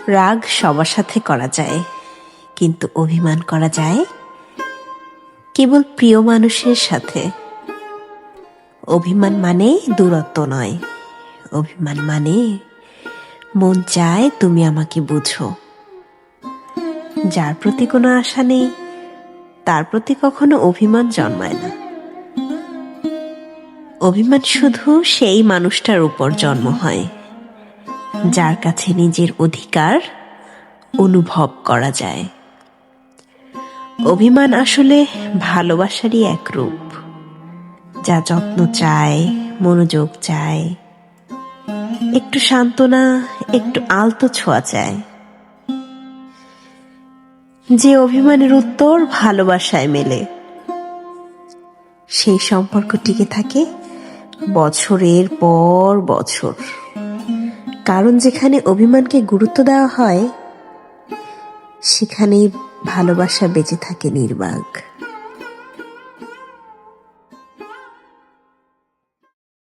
রাগ সবার সাথে করা যায়, কিন্তু অভিমান করা যায় কেবল প্রিয় মানুষের সাথে। অভিমান মানে দূরত্ব নয়, অভিমান মানে মন চায় তুমি আমাকে বুঝো। যার প্রতি কোনো আশা নেই তার প্রতি কখনো অভিমান জন্মায় না। অভিমান শুধু সেই মানুষটার উপর জন্ম হয় যার কাছে নিজের অধিকার অনুভব করা যায়। অভিমান আসলে ভালোবাসারই এক রূপ, যা যত্ন চায়, মনোযোগ চায়, একটু সান্ত্বনা, একটু আলতো ছোঁয়া চায়। যে অভিমানের উত্তর ভালোবাসায় মেলে, সেই সম্পর্ক টিকে থাকে বছরের পর বছর। কারণ যেখানে অভিমানকে গুরুত্ব দেওয়া হয়, সেখানেই ভালোবাসা বেঁচে থাকে নির্বাক।